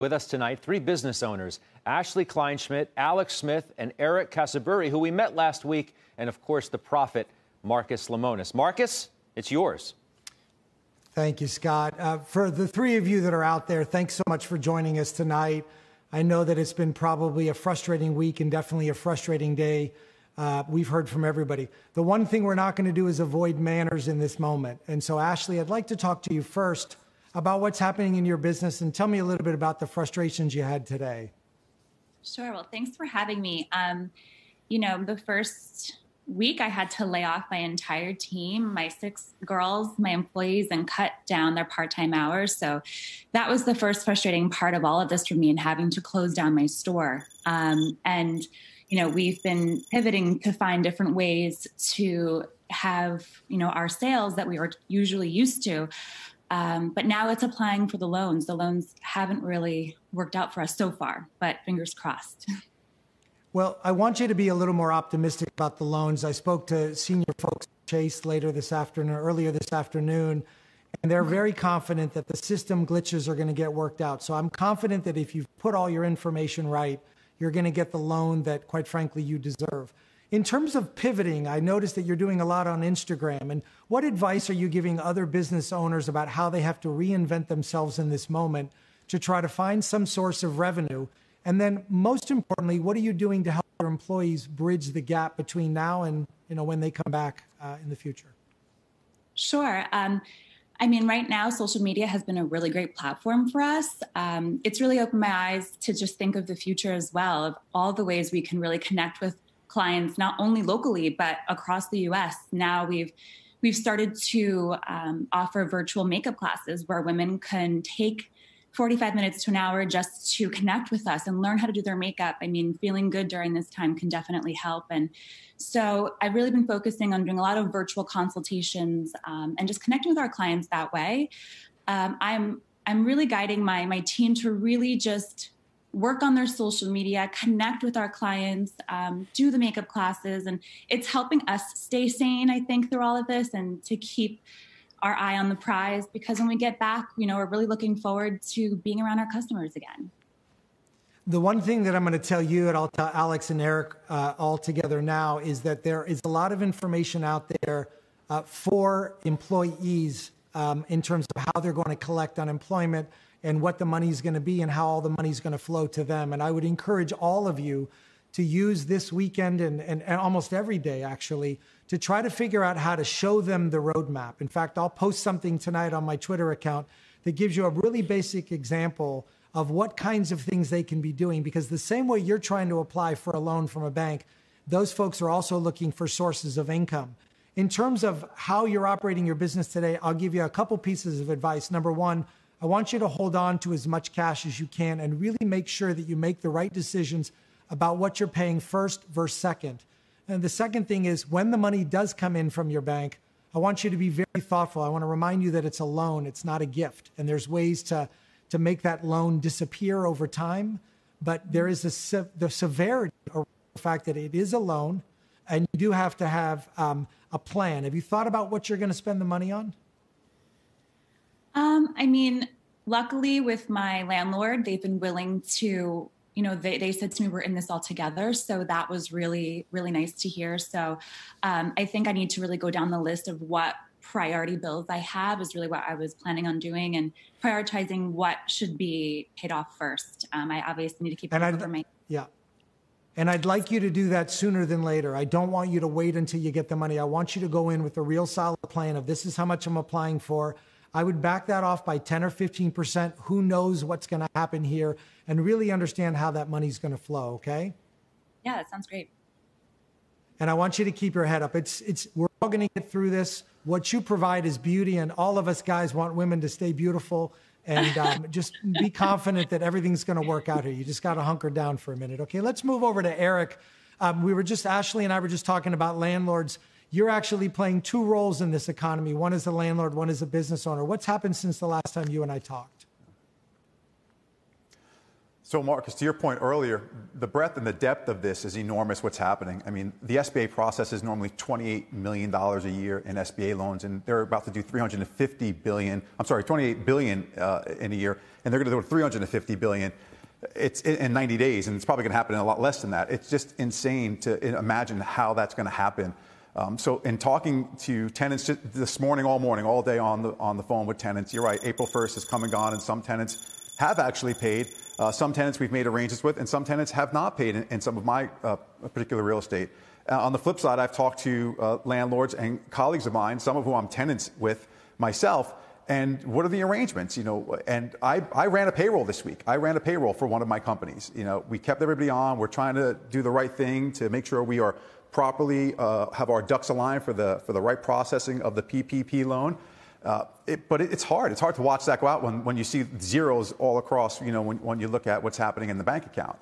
With us tonight, three business owners, Ashley Kleinschmidt, Alex Smith, and Eric Casaburi, who we met last week, and of course, the prophet, Marcus Lemonis. Marcus, it's yours. Thank you, Scott. For the three of you that are out there, thanks so much for joining us tonight. I know that it's been probably a frustrating week and definitely a frustrating day. We've heard from everybody. The one thing we're not going to do is avoid manners in this moment. And so, Ashley, I'd like to talk to you first about what's happening in your business and tell me a little bit about the frustrations you had today. Sure. Well, thanks for having me. The first week I had to lay off my entire team, my 6 girls, my employees, and cut down their part-time hours. So that was the first frustrating part of all of this for me, and having to close down my store. We've been pivoting to find different ways to have, our sales that we were usually used to. But now it's applying for the loans. The loans haven't really worked out for us so far, but fingers crossed. Well, I want you to be a little more optimistic about the loans. I spoke to senior folks at Chase earlier this afternoon, and they're very confident that the system glitches are going to get worked out. So I'm confident that if you've put all your information right, you're going to get the loan that, quite frankly, you deserve. In terms of pivoting, I noticed that you're doing a lot on Instagram. And what advice are you giving other business owners about how they have to reinvent themselves in this moment to try to find some source of revenue? And then most importantly, what are you doing to help your employees bridge the gap between now and when they come back in the future? Sure. Right now, social media has been a really great platform for us. It's really opened my eyes to just think of the future as well, of all the ways we can really connect with clients, not only locally, but across the U.S. Now we've started to offer virtual makeup classes where women can take 45 minutes to an hour just to connect with us and learn how to do their makeup. Feeling good during this time can definitely help. And so I've really been focusing on doing a lot of virtual consultations and just connecting with our clients that way. I'm really guiding my team to really just work on their social media, connect with our clients, do the makeup classes. And it's helping us stay sane, I think, through all of this, and to keep our eye on the prize, because when we get back, we're really looking forward to being around our customers again. The one thing that I'm going to tell you, and I'll tell Alex and Eric all together now, is that there is a lot of information out there for employees in terms of how they're going to collect unemployment and what the money is going to be and how all the money is going to flow to them. And I would encourage all of you to use this weekend and almost every day, actually, to try to figure out how to show them the roadmap. In fact, I'll post something tonight on my Twitter account that gives you a really basic example of what kinds of things they can be doing, because the same way you're trying to apply for a loan from a bank, those folks are also looking for sources of income. In terms of how you're operating your business today, I'll give you a couple pieces of advice. Number one, I want you to hold on to as much cash as you can and really make sure that you make the right decisions about what you're paying first versus second. And the second thing is, when the money does come in from your bank, I want you to be very thoughtful. I want to remind you that it's a loan, it's not a gift. And there's ways to make that loan disappear over time. But there is the severity of the fact that it is a loan, and you do have to have a plan. Have you thought about what you're going to spend the money on? Luckily with my landlord, they've been willing to, they said to me, we're in this all together. So that was really, really nice to hear. So I think I need to really go down the list of what priority bills I have is really what I was planning on doing, and prioritizing what should be paid off first. I obviously need to keep it over my... Yeah. And I'd like you to do that sooner than later. I don't want you to wait until you get the money. I want you to go in with a real solid plan of, this is how much I'm applying for. I would back that off by 10 or 15%. Who knows what's going to happen here, and really understand how that money's going to flow. Okay. Yeah, that sounds great. And I want you to keep your head up. We're all going to get through this. What you provide is beauty, and all of us guys want women to stay beautiful. And just be confident that everything's going to work out here. You just got to hunker down for a minute. Okay, let's move over to Eric. Ashley and I were just talking about landlords. You're actually playing two roles in this economy. One is a landlord, one is a business owner. What's happened since the last time you and I talked? So, Marcus, to your point earlier, the breadth and the depth of this is enormous, what's happening. I mean, the SBA processes normally $28 million a year in SBA loans, and they're about to do $28 billion in a year, and they're going to do $350 billion in 90 days, and it's probably going to happen in a lot less than that. It's just insane to imagine how that's going to happen. So in talking to tenants this morning, all day on the phone with tenants, you're right, April 1st has come and gone, and some tenants have actually paid. Some tenants we've made arrangements with, and some tenants have not paid in some of my particular real estate. On the flip side, I've talked to landlords and colleagues of mine, some of whom I'm tenants with myself, and what are the arrangements? And I ran a payroll this week. I ran a payroll for one of my companies. We kept everybody on. We're trying to do the right thing to make sure we are properly have our ducks aligned for the right processing of the PPP loan. But it's hard. It's hard to watch that go out when you see zeros all across, when you look at what's happening in the bank account.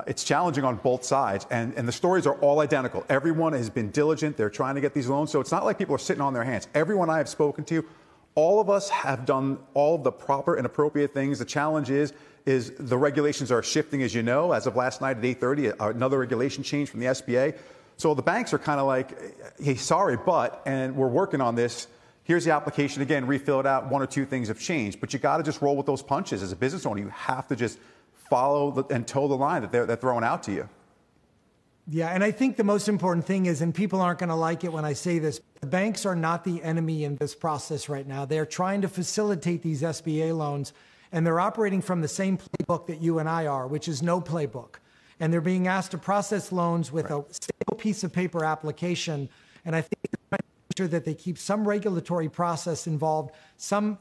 It's challenging on both sides, and the stories are all identical. Everyone has been diligent. They're trying to get these loans. So it's not like people are sitting on their hands. Everyone I have spoken to, all of us have done all of the proper and appropriate things. The challenge is the regulations are shifting, as you know. As of last night at 8:30, another regulation change from the SBA. So the banks are kind of like, hey, sorry, and we're working on this. Here's the application again, refill it out. One or two things have changed, but you got to just roll with those punches. As a business owner, you have to just follow and toe the line that they're throwing out to you. Yeah, and I think the most important thing is, and people aren't going to like it when I say this, the banks are not the enemy in this process right now. They're trying to facilitate these SBA loans, and they're operating from the same playbook that you and I are, which is no playbook. And they're being asked to process loans with a single piece of paper application. And I think they're trying to make sure that they keep some regulatory process involved, some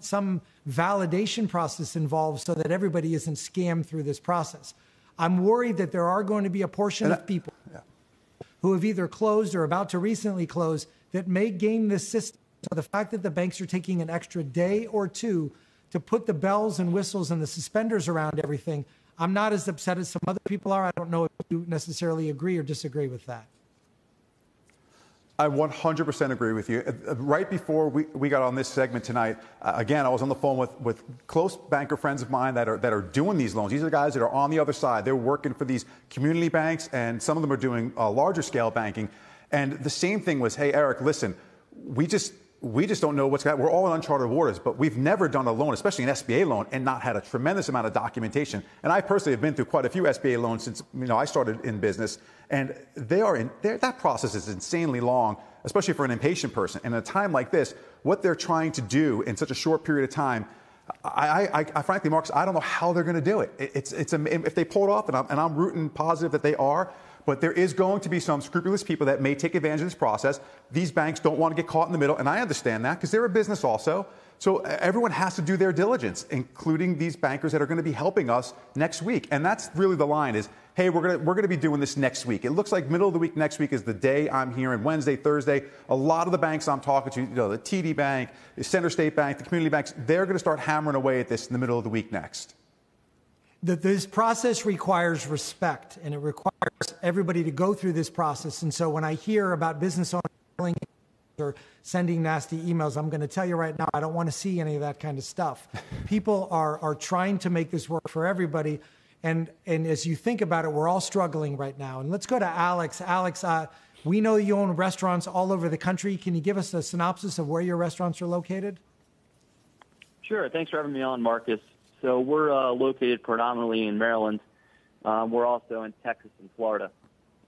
validation process involved, so that everybody isn't scammed through this process. I'm worried that there are going to be a portion of people who have either closed or about to recently close that may game this system. So the fact that the banks are taking an extra day or two to put the bells and whistles and the suspenders around everything, I'm not as upset as some other people are. I don't know if you necessarily agree or disagree with that. I 100% agree with you. Right before we got on this segment tonight, again, I was on the phone with close banker friends of mine that are doing these loans. These are guys that are on the other side. They're working for these community banks, and some of them are doing larger scale banking. And the same thing was, hey, Eric, listen, we just don't know what's going on. We're all in uncharted waters, but we've never done a loan, especially an SBA loan, and not had a tremendous amount of documentation. And I personally have been through quite a few SBA loans since I started in business, and that process is insanely long, especially for an impatient person. And at a time like this, what they're trying to do in such a short period of time, I frankly, Marcus, I don't know how they're going to do it. If they pull it off, and I'm rooting positive that they are. But there is going to be some scrupulous people that may take advantage of this process. These banks don't want to get caught in the middle, and I understand that because they're a business also. So everyone has to do their diligence, including these bankers that are going to be helping us next week. And that's really the line is, hey, we're going to be doing this next week. It looks like middle of the week next week is the day I'm hearing, Wednesday, Thursday. A lot of the banks I'm talking to, the TD Bank, the Center State Bank, the community banks, they're going to start hammering away at this in the middle of the week next. This process requires respect, and it requires everybody to go through this process. And so when I hear about business owners or sending nasty emails, I'm going to tell you right now, I don't want to see any of that kind of stuff. People are trying to make this work for everybody. And as you think about it, we're all struggling right now. And let's go to Alex. Alex, we know you own restaurants all over the country. Can you give us a synopsis of where your restaurants are located? Sure. Thanks for having me on, Marcus. So we're located predominantly in Maryland. We're also in Texas and Florida.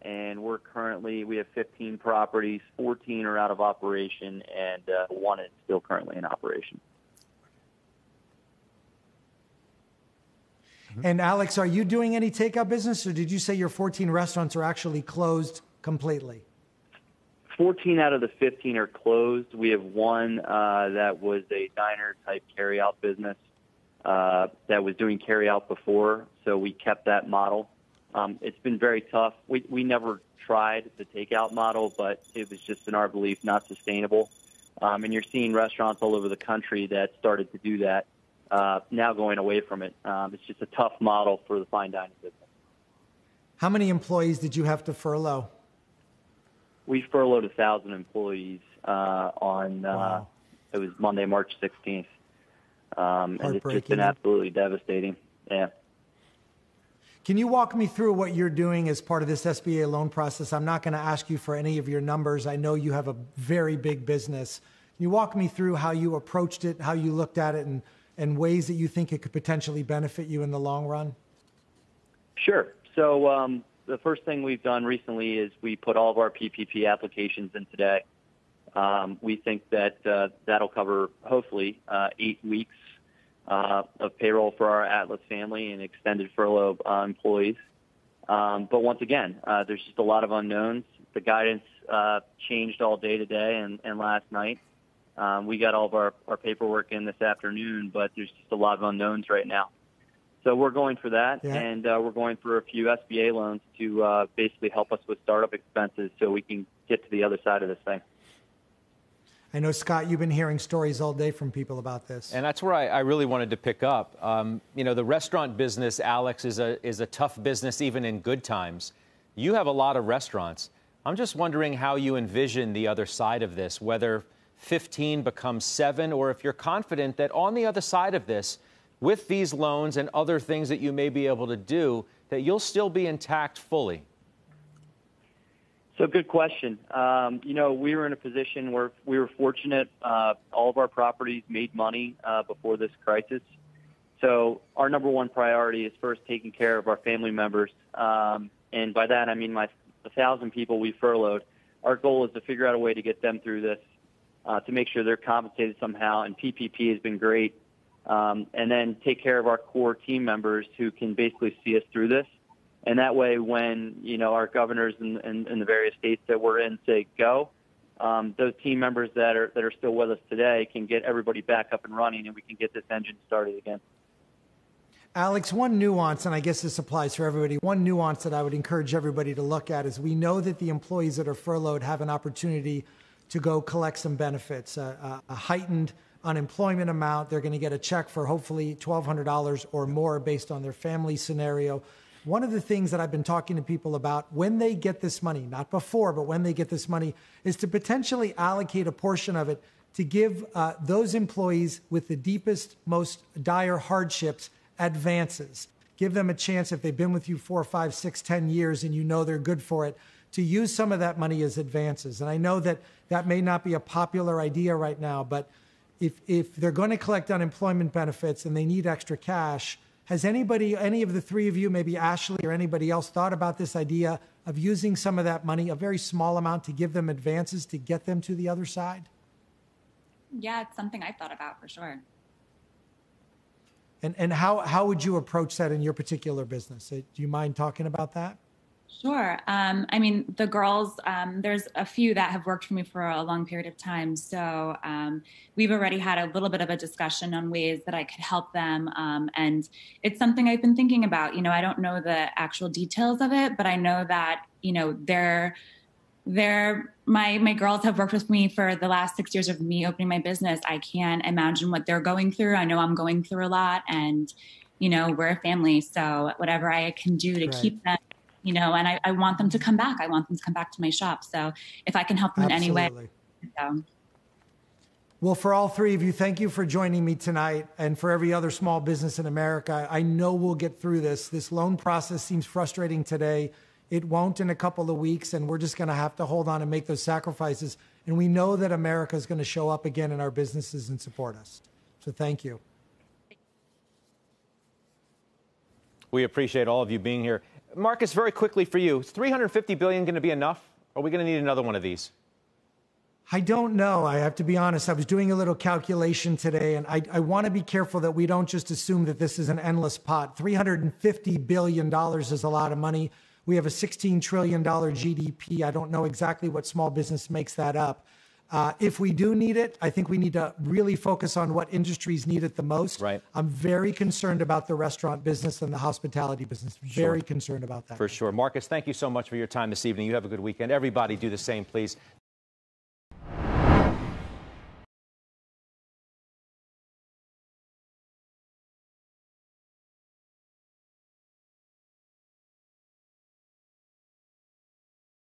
And we have 15 properties, 14 are out of operation, and one is still currently in operation. And Alex, are you doing any takeout business, or did you say your 14 restaurants are actually closed completely? 14 out of the 15 are closed. We have one that was a diner-type carry-out business. That was doing carry-out before, so we kept that model. It's been very tough. We never tried the takeout model, but it was just, in our belief, not sustainable. And you're seeing restaurants all over the country that started to do that, now going away from it. It's just a tough model for the fine dining business. How many employees did you have to furlough? We furloughed 1,000 employees Wow. It was Monday, March 16th. And it's just been absolutely devastating. Yeah. Can you walk me through what you're doing as part of this SBA loan process? I'm not going to ask you for any of your numbers. I know you have a very big business. Can you walk me through how you approached it, how you looked at it, and ways that you think it could potentially benefit you in the long run? Sure. So the first thing we've done recently is we put all of our PPP applications in today. We think that that'll cover, hopefully, 8 weeks of payroll for our Atlas family and extended furlough employees. But once again, there's just a lot of unknowns. The guidance changed all day today and last night. We got all of our paperwork in this afternoon, but there's just a lot of unknowns right now. So we're going for that, and we're going for a few SBA loans to basically help us with startup expenses so we can get to the other side of this thing. I know, Scott, you've been hearing stories all day from people about this. And that's where I really wanted to pick up. The restaurant business, Alex, is a tough business even in good times. You have a lot of restaurants. I'm just wondering how you envision the other side of this, whether 15 becomes 7, or if you're confident that on the other side of this, with these loans and other things that you may be able to do, that you'll still be intact fully. So good question. We were in a position where we were fortunate. All of our properties made money before this crisis. So our number one priority is first taking care of our family members. And by that, I mean the 1,000 people we furloughed. Our goal is to figure out a way to get them through this, to make sure they're compensated somehow. And PPP has been great. And then take care of our core team members who can basically see us through this. And that way, when, our governors in the various states that we're in say go, those team members that are still with us today can get everybody back up and running, and we can get this engine started again. Alex, one nuance, and I guess this applies for everybody, one nuance that I would encourage everybody to look at is we know that the employees that are furloughed have an opportunity to go collect some benefits, a heightened unemployment amount. They're going to get a check for hopefully $1,200 or more based on their family scenario. One of the things that I've been talking to people about when they get this money, not before, but when they get this money, is to potentially allocate a portion of it to give those employees with the deepest, most dire hardships advances. Give them a chance, if they've been with you 4, 5, 6, 10 years and you know they're good for it, to use some of that money as advances. And I know that that may not be a popular idea right now, but if they're going to collect unemployment benefits and they need extra cash, has any of the three of you, maybe Ashley or anybody else, thought about this idea of using some of that money, a very small amount, to give them advances to get them to the other side? Yeah, it's something I thought about for sure. And how would you approach that in your particular business? Do you mind talking about that? Sure. The girls, there's a few that have worked for me for a long period of time. So we've already had a little bit of a discussion on ways that I could help them. And it's something I've been thinking about. I don't know the actual details of it, but I know that, my girls have worked with me for the last 6 years of me opening my business. I can't imagine what they're going through. I know I'm going through a lot, and, we're a family. So whatever I can do to keep them, and I want them to come back. I want them to come back to my shop. So if I can help them in any way. So. Well, for all three of you, thank you for joining me tonight. And for every other small business in America, I know we'll get through this. This loan process seems frustrating today. It won't in a couple of weeks, and we're just going to have to hold on and make those sacrifices. And we know that America is going to show up again in our businesses and support us. So thank you. We appreciate all of you being here. Marcus, very quickly for you, is $350 billion going to be enough? Or are we going to need another one of these? I don't know. I have to be honest. I was doing a little calculation today, and I want to be careful that we don't just assume that this is an endless pot. $350 billion is a lot of money. We have a $16 trillion GDP. I don't know exactly what small business makes that up. If we do need it, I think we need to really focus on what industries need it the most. Right. I'm very concerned about the restaurant business and the hospitality business. Very concerned about that. For sure. Marcus, thank you so much for your time this evening. You have a good weekend. Everybody do the same, please.